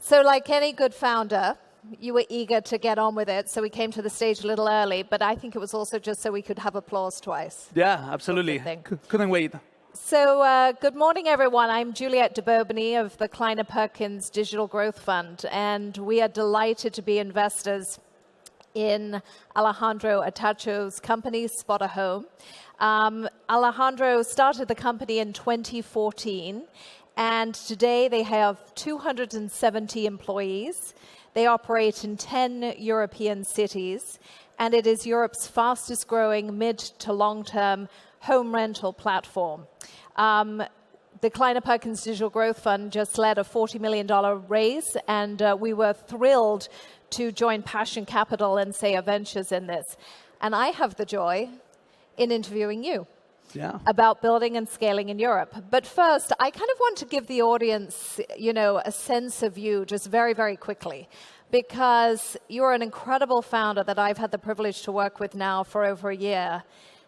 So like any good founder, you were eager to get on with it, so we came to the stage a little early, but I think it was also just so we could have applause twice. Yeah, absolutely. Couldn't wait. So good morning, everyone. I'm Juliet de Baubigny of the Kleiner Perkins Digital Growth Fund, and we are delighted to be investors in Alejandro Artacho's company, Spotahome. Alejandro started the company in 2014, and today they have 270 employees. They operate in 10 European cities, and it is Europe's fastest growing mid to long-term home rental platform. The Kleiner Perkins Digital Growth Fund just led a $40 million raise, and we were thrilled to join Passion Capital and Saya Ventures in this. And I have the joy in interviewing you about building and scaling in Europe. But first, I kind of want to give the audience, a sense of you just very, very quickly, because you're an incredible founder that I've had the privilege to work with now for over a year.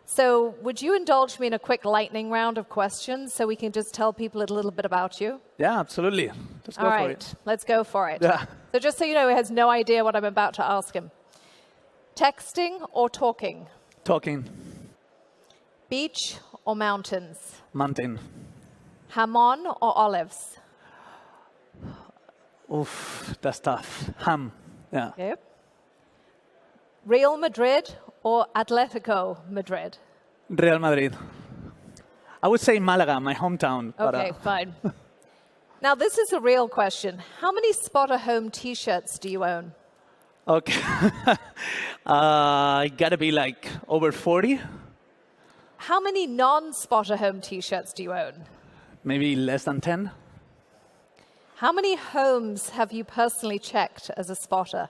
So would you indulge me in a quick lightning round of questions so we can just tell people a little bit about you? Yeah, absolutely. Let's go for it. Let's go for it. Yeah. So just so you know, he has no idea what I'm about to ask him. Texting or talking? Talking. Beach or mountains? Mountain. Jamon or olives? Oof, that's tough. Ham. Yeah. Okay. Real Madrid or Atletico Madrid? Real Madrid. I would say Malaga, my hometown. Okay, fine. Now, this is a real question. How many Spotahome T-shirts do you own? Okay. Gotta be like over 40. How many non-Spotahome T-shirts do you own? Maybe less than 10. How many homes have you personally checked as a spotter?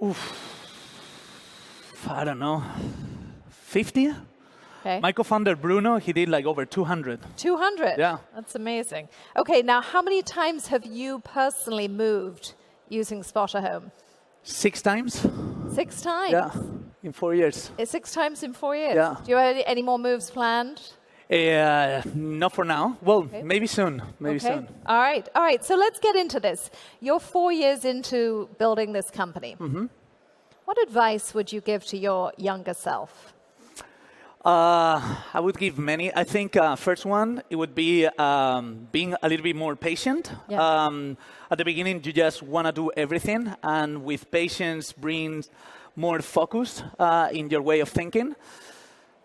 Oof. I don't know. 50? Okay. My co-founder Bruno, he did like over 200. 200? Yeah. That's amazing. Okay, now how many times have you personally moved using Spotahome? 6 times. 6 times? Yeah, in 4 years. 6 times in 4 years? Yeah. Do you have any more moves planned? Not for now. Well, maybe soon. Maybe soon. All right. So let's get into this. You're 4 years into building this company. Mm-hmm. What advice would you give to your younger self? I would give many. I think first one, it would be being a little bit more patient. Yeah. At the beginning, you just want to do everything. And with patience brings more focus in your way of thinking.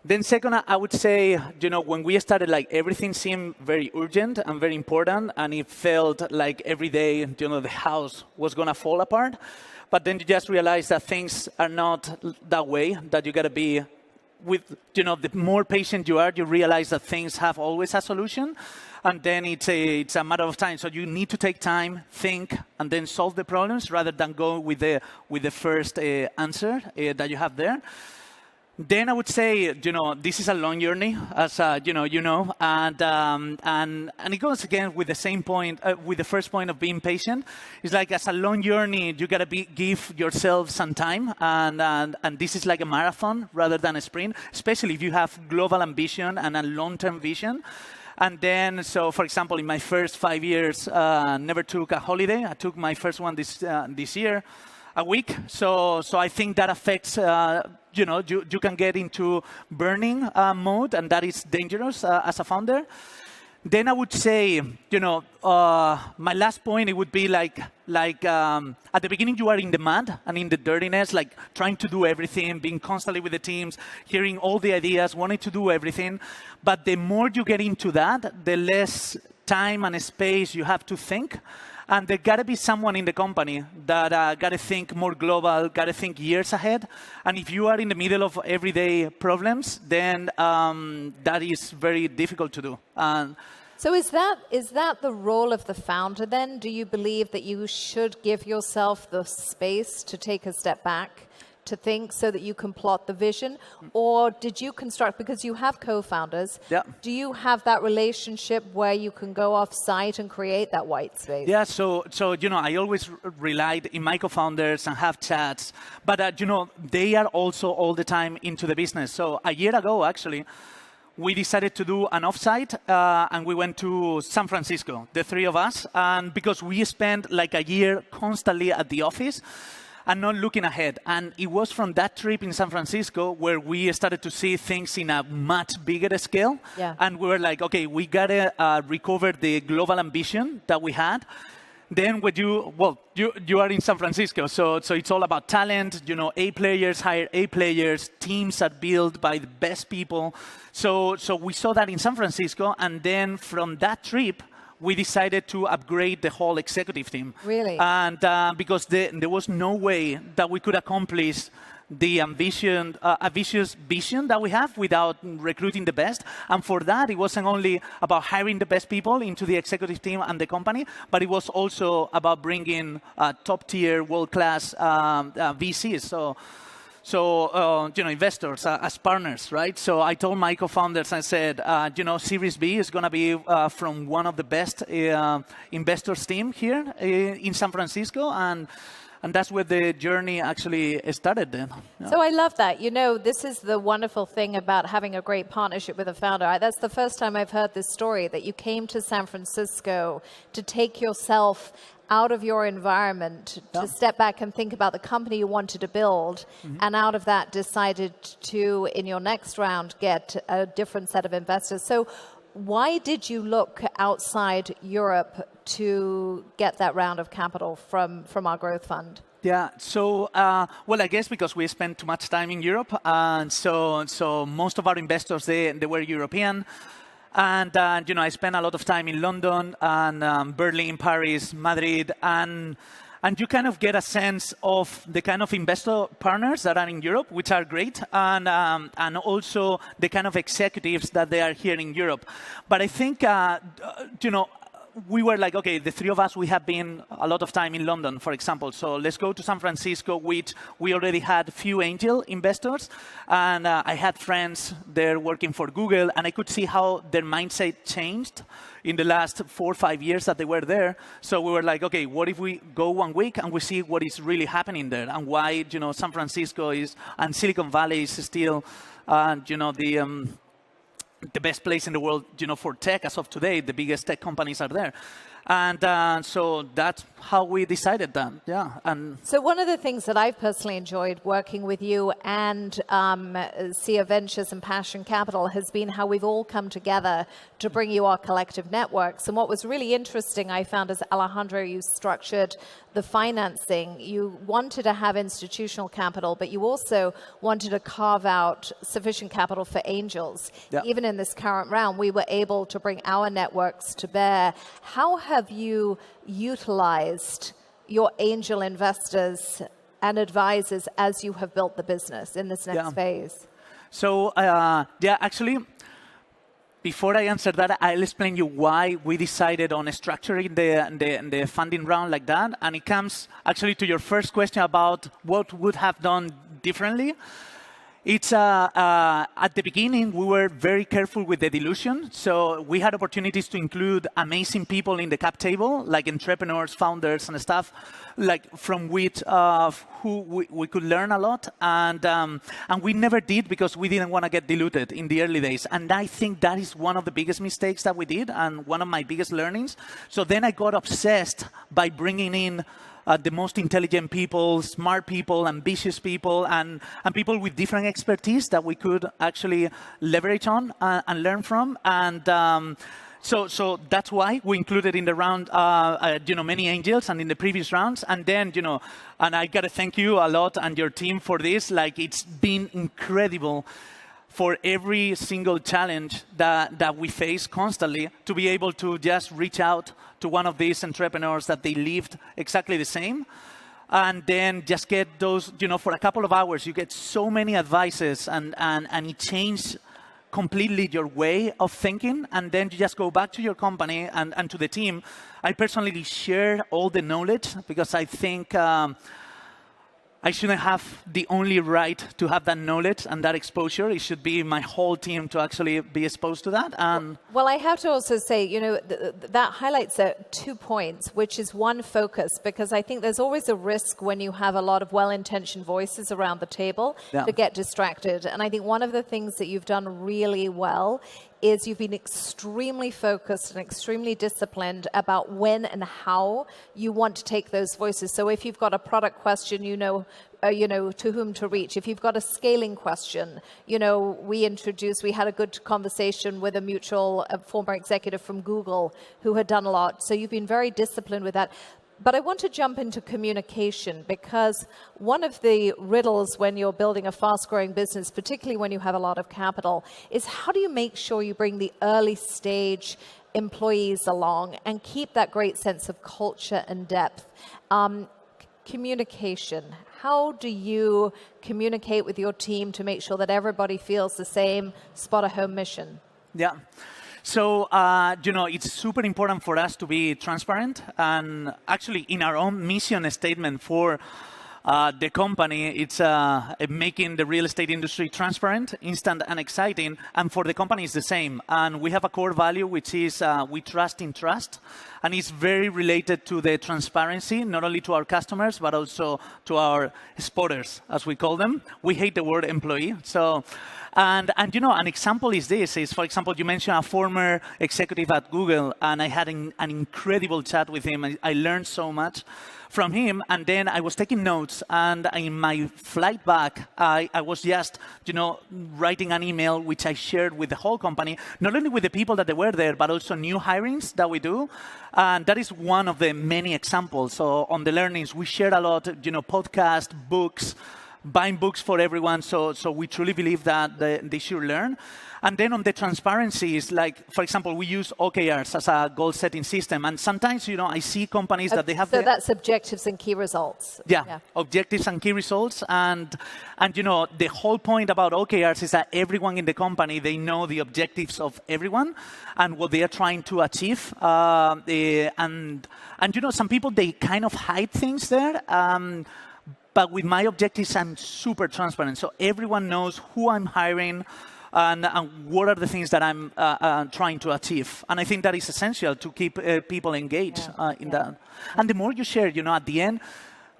Then second, I would say, when we started, like everything seemed very urgent and very important. And it felt like every day, the house was going to fall apart. But then you just realize that things are not that way, that you got to be with, the more patient you are, you realize that things have always a solution. And then it's a matter of time. So you need to take time, think, and then solve the problems rather than go with the first answer that you have there. Then I would say, this is a long journey, as and it goes again with the same point, with the first point of being patient. It's like as a long journey, you gotta give yourself some time, and this is like a marathon rather than a sprint, especially if you have global ambition and a long-term vision. And then, so for example, in my first 5 years, never took a holiday. I took my first one this year, a week. So I think that affects. You can get into burning mode, and that is dangerous as a founder. Then I would say, my last point, it would be like at the beginning you are in the mud and in the dirtiness, like trying to do everything, being constantly with the teams, hearing all the ideas, wanting to do everything. But the more you get into that, the less time and space you have to think. And there got to be someone in the company that got to think more global, got to think years ahead. And if you are in the middle of everyday problems, then that is very difficult to do. So is that the role of the founder then? Do you believe that you should give yourself the space to take a step back, to think so that you can plot the vision? Or did you construct, because you have co-founders, do you have that relationship where you can go off-site and create that white space? Yeah, so I always relied in my co-founders and have chats, but they are also all the time into the business. So a year ago, actually, we decided to do an offsite, and we went to San Francisco, the three of us. And because we spent like a year constantly at the office and not looking ahead. And it was from that trip in San Francisco where we started to see things in a much bigger scale. Yeah. And we were like, okay, we got to recover the global ambition that we had. Then when you are in San Francisco, so it's all about talent. A players hire A players. Teams are built by the best people. So we saw that in San Francisco, and then from that trip, we decided to upgrade the whole executive team. Really? And because there was no way that we could accomplish the ambitious vision that we have without recruiting the best. And for that, it wasn't only about hiring the best people into the executive team and the company, but it was also about bringing top-tier, world-class VCs. So investors as partners, right? So I told my co-founders, I said, Series B is going to be from one of the best investors team here in San Francisco, and that's where the journey actually started then. Yeah. So I love that. This is the wonderful thing about having a great partnership with a founder. That's the first time I've heard this story, that you came to San Francisco to take yourself out of your environment, to step back and think about the company you wanted to build, and out of that decided to, in your next round, get a different set of investors. So why did you look outside Europe to get that round of capital from our growth fund? Yeah, so, I guess because we spent too much time in Europe, and so most of our investors, they were European. And, I spent a lot of time in London and Berlin, Paris, Madrid, and you kind of get a sense of the kind of investor partners that are in Europe, which are great, and also the kind of executives that they are here in Europe. But I think, we were like, okay, the three of us, we have been a lot of time in London, for example. So let's go to San Francisco, which we already had few angel investors. And I had friends there working for Google, and I could see how their mindset changed in the last 4 or 5 years that they were there. So we were like, okay, what if we go 1 week and we see what is really happening there, and why, San Francisco and Silicon Valley is still, the best place in the world, for tech as of today. The biggest tech companies are there. And so that's how we decided that, yeah. And so one of the things that I've personally enjoyed working with you and SIA Ventures and Passion Capital has been how we've all come together to bring you our collective networks. And what was really interesting, I found, as Alejandro, you structured the financing. You wanted to have institutional capital, but you also wanted to carve out sufficient capital for angels. Yeah. Even in this current round, we were able to bring our networks to bear. How have you utilized your angel investors and advisors as you have built the business in this next phase? So, actually, before I answer that, I'll explain you why we decided on structuring the funding round like that. And it comes actually to your first question about what would have done differently. It's at the beginning, we were very careful with the dilution. So we had opportunities to include amazing people in the cap table, like entrepreneurs, founders, and stuff, like from which who we could learn a lot. And we never did because we didn't want to get diluted in the early days. And I think that is one of the biggest mistakes that we did and one of my biggest learnings. So then I got obsessed by bringing in the most intelligent people, smart people, ambitious people, and people with different expertise that we could actually leverage on and learn from. And so that's why we included in the round, many angels, and in the previous rounds. And then, and I gotta thank you a lot and your team for this. Like, it's been incredible for every single challenge that we face constantly to be able to just reach out to one of these entrepreneurs that they lived exactly the same, and then just get those, for a couple of hours, you get so many advices, and it changed completely your way of thinking, and then you just go back to your company and to the team. I personally share all the knowledge because I think I shouldn't have the only right to have that knowledge and that exposure. It should be my whole team to actually be exposed to that. And well, I have to also say, that highlights 2 points, which is one, focus, because I think there's always a risk when you have a lot of well-intentioned voices around the table to get distracted. And I think one of the things that you've done really well is you've been extremely focused and extremely disciplined about when and how you want to take those voices. So if you've got a product question, to whom to reach. If you've got a scaling question, we had a good conversation with a mutual former executive from Google who had done a lot. So you've been very disciplined with that. But I want to jump into communication, because one of the riddles when you're building a fast-growing business, particularly when you have a lot of capital, is how do you make sure you bring the early stage employees along and keep that great sense of culture and depth? Communication. How do you communicate with your team to make sure that everybody feels the same Spotahome mission? Yeah. So, it's super important for us to be transparent. And actually, in our own mission statement for the company, it's making the real estate industry transparent, instant, and exciting. And for the company, it's the same. And we have a core value, which is we trust in trust. And it's very related to the transparency, not only to our customers, but also to our spotters, as we call them. We hate the word employee. So, and an example is this, for example, you mentioned a former executive at Google, and I had an incredible chat with him. I learned so much from him, and then I was taking notes, and in my flight back, I was just, writing an email which I shared with the whole company, not only with the people that they were there, but also new hirings that we do. And that is one of the many examples. So on the learnings, we shared a lot, podcasts, books, buying books for everyone. So we truly believe that they should learn. And then on the transparency is like, for example, we use OKRs as a goal-setting system. And sometimes, I see companies that they have... So that's objectives and key results. Yeah, objectives and key results. And the whole point about OKRs is that everyone in the company, they know the objectives of everyone and what they are trying to achieve. And some people, they kind of hide things there. But with my objectives, I'm super transparent. So everyone knows who I'm hiring, and what are the things that I'm trying to achieve. And I think that is essential to keep people engaged in that. And the more you share, at the end,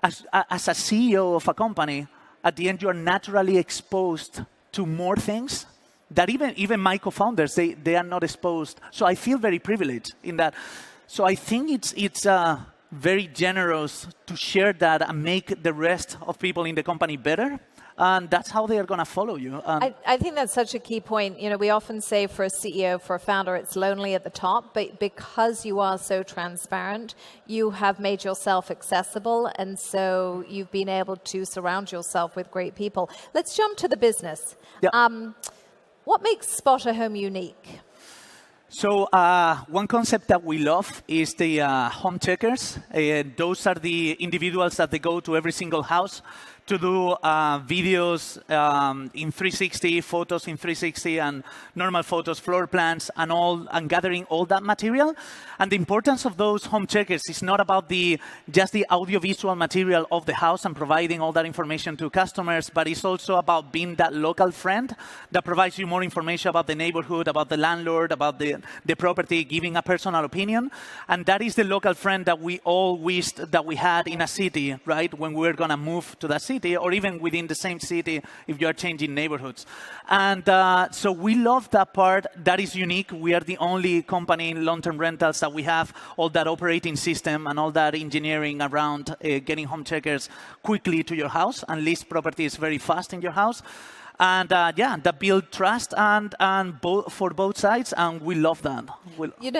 as a CEO of a company, at the end, you are naturally exposed to more things that even my co-founders, they are not exposed. So I feel very privileged in that. So I think it's very generous to share that and make the rest of people in the company better. And that's how they are going to follow you. I think that's such a key point. We often say for a CEO, for a founder, it's lonely at the top, but because you are so transparent, you have made yourself accessible, and so you've been able to surround yourself with great people. Let's jump to the business. Yeah. What makes Spotahome unique? So one concept that we love is the home checkers. Those are the individuals that they go to every single house to do videos in 360, photos in 360, and normal photos, floor plans, and gathering all that material. And the importance of those home checkers is not about just the audiovisual material of the house and providing all that information to customers, but it's also about being that local friend that provides you more information about the neighborhood, about the landlord, about the property, giving a personal opinion. And that is the local friend that we all wished that we had in a city, right, when we were going to move to that city, or even within the same city if you are changing neighborhoods. And so we love that part. That is unique. We are the only company in long-term rentals that we have all that operating system and all that engineering around getting home checkers quickly to your house and list properties very fast in your house. And that build trust and for both sides, and we love that.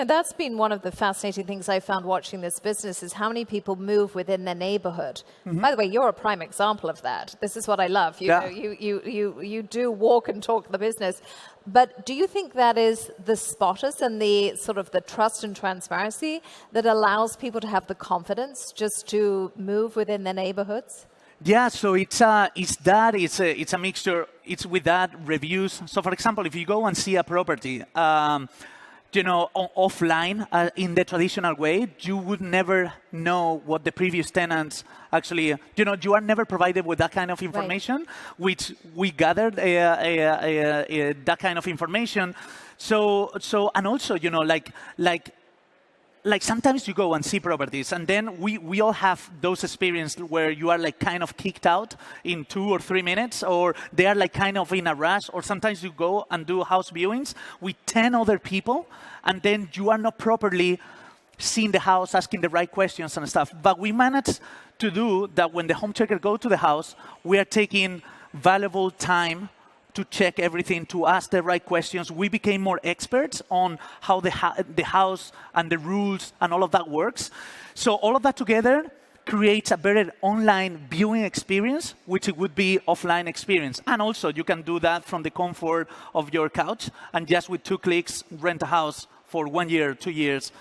That's been one of the fascinating things I found watching this business is how many people move within their neighborhood. Mm-hmm. By the way, you're a prime example of that. This is what I love. You do walk and talk the business. But do you think that is the spotters and the sort of the trust and transparency that allows people to have the confidence just to move within their neighborhoods? Yeah, so it's a mixture. It's with that reviews. So, for example, if you go and see a property, offline in the traditional way, you would never know what the previous tenants actually, you are never provided with that kind of information, which we gathered that kind of information. So and also, like sometimes you go and see properties, and then we all have those experiences where you are like kind of kicked out in 2 or 3 minutes, or they are like kind of in a rush, or sometimes you go and do house viewings with 10 other people, and then you are not properly seeing the house, asking the right questions and stuff. But we managed to do that when the home checker go to the house, we are taking valuable time to check everything, to ask the right questions. We became more experts on how the house and the rules and all of that works. So all of that together creates a better online viewing experience, which it would be offline experience. And also you can do that from the comfort of your couch, and just with 2 clicks, rent a house for 1 year, 2 years,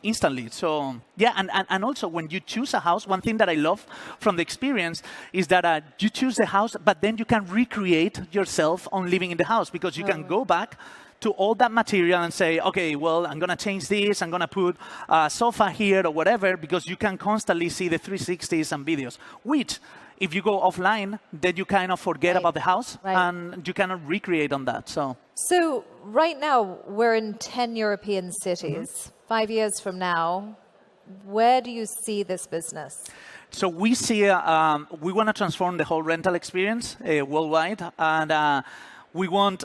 instantly. So yeah, and also when you choose a house, one thing that I love from the experience is that you choose the house, but then you can recreate yourself on living in the house, because you can go back to all that material and say, okay, well, I'm going to change this, I'm going to put a sofa here or whatever, because you can constantly see the 360s and videos, which if you go offline, then you kind of forget about the house, and you cannot recreate on that. So right now, we're in 10 European cities. 5 years from now, where do you see this business? So we see, we want to transform the whole rental experience worldwide, and we want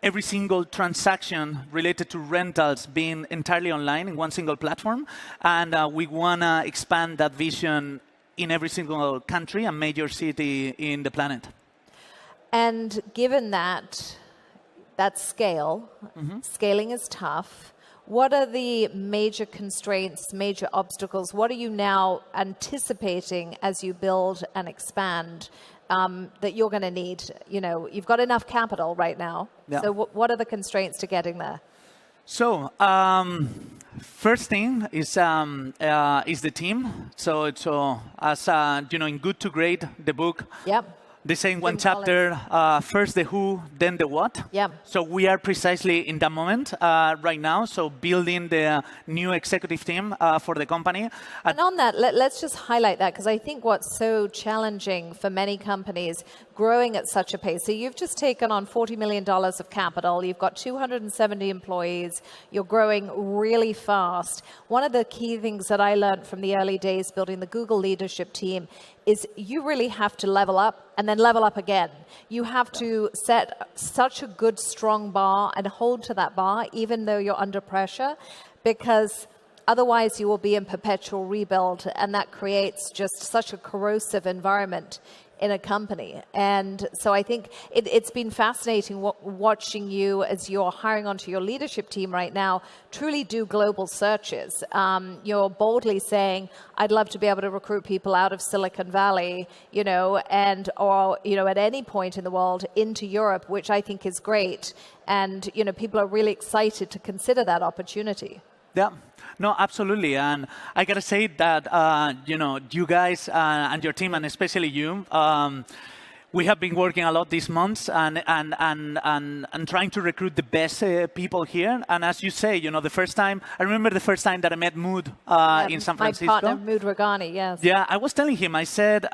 every single transaction related to rentals being entirely online in one single platform, and we want to expand that vision in every single country and major city in the planet. And given that scale, scaling is tough. What are the major constraints, major obstacles? What are you now anticipating as you build and expand that you're going to need? You've got enough capital right now. Yeah. So what are the constraints to getting there? So first thing is the team. So as in Good to Great, the book. Yep. They say in one chapter, first the who, then the what. Yeah. So we are precisely in that moment right now. So building the new executive team for the company. And on that, let's just highlight that, because I think what's so challenging for many companies growing at such a pace. So you've just taken on $40 million of capital. You've got 270 employees. You're growing really fast. One of the key things that I learned from the early days building the Google leadership team is you really have to level up and then level up again. You have to set such a good, strong bar and hold to that bar, even though you're under pressure, because otherwise you will be in perpetual rebuild, and that creates just such a corrosive environment in a company. And so I think it's been fascinating watching you as you're hiring onto your leadership team right now truly do global searches. You're boldly saying, I'd love to be able to recruit people out of Silicon Valley, or at any point in the world into Europe, which I think is great. And, people are really excited to consider that opportunity. Yeah, no, absolutely. And I got to say that, you guys and your team, and especially you, we have been working a lot these months and trying to recruit the best people here. And as you say, the first time, I remember the first time that I met Mood in San Francisco. My partner, Mood Regani, yes. Yeah, I was telling him, I said,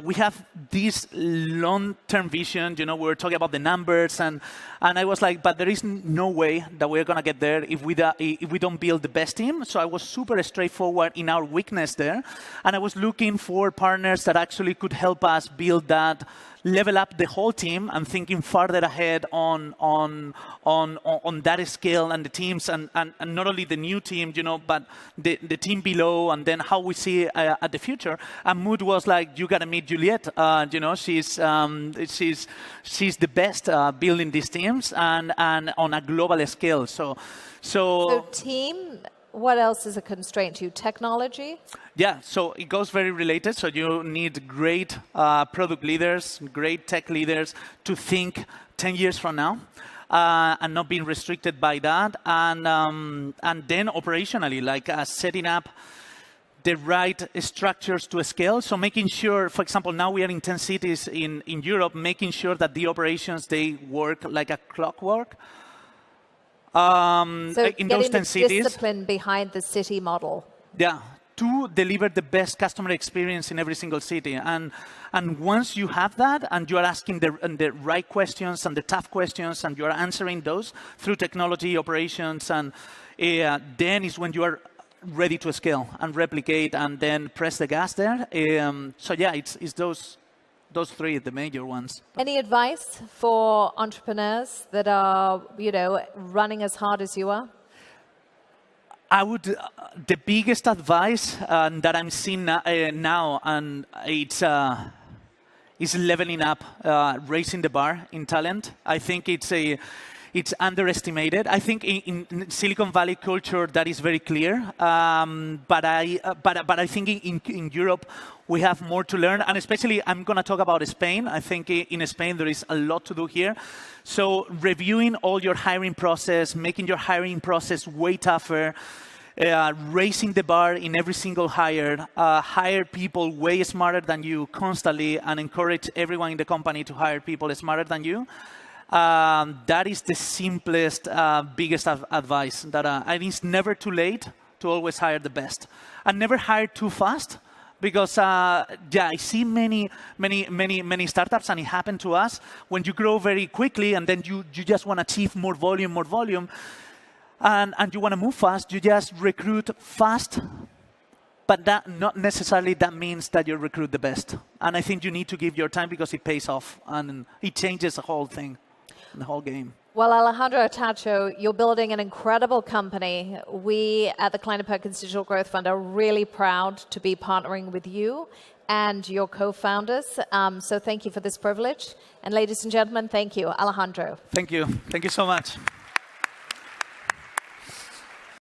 we have this long-term vision, we were talking about the numbers, and I was like, but there is no way that we're going to get there if we don't build the best team. So I was super straightforward in our weakness there. And I was looking for partners that actually could help us build that, level up the whole team, and thinking farther ahead on that scale and the teams, and not only the new team, but the team below, and then how we see at the future. And Mood was like, you got to meet Juliet. She's the best building these teams and on a global scale. So team. What else is a constraint to you? Technology? Yeah, so it goes very related. So you need great product leaders, great tech leaders to think 10 years from now and not being restricted by that. And then operationally, like setting up the right structures to scale. So making sure, for example, now we are in 10 cities in Europe, making sure that the operations, they work like a clockwork. So in those 10 cities. Discipline behind the city model. Yeah, to deliver the best customer experience in every single city. And once you have that, and you are asking the right questions and the tough questions, and you are answering those through technology, operations, and then is when you are ready to scale and replicate and then press the gas there. So yeah, it's those three, the major ones. Any advice for entrepreneurs that are, running as hard as you are? I would, the biggest advice that I'm seeing now, and it's leveling up, raising the bar in talent. I think it's underestimated. I think in Silicon Valley culture that is very clear, but I think in Europe we have more to learn, and especially I'm going to talk about Spain. I think in Spain there is a lot to do here. So reviewing all your hiring process, making your hiring process way tougher, raising the bar in every single hire, hire people way smarter than you constantly, and encourage everyone in the company to hire people smarter than you. That is the simplest, biggest advice. And it's never too late to always hire the best, and never hire too fast, because I see many startups, and it happened to us when you grow very quickly, and then you just want to achieve more volume, and you want to move fast. You just recruit fast. But that not necessarily that means that you recruit the best. And I think you need to give your time, because it pays off and it changes the whole thing, the whole game. Well, Alejandro Artacho, you're building an incredible company. We at the Kleiner Perkins Digital Growth Fund are really proud to be partnering with you and your co-founders. So thank you for this privilege. And ladies and gentlemen, thank you, Alejandro. Thank you. Thank you so much.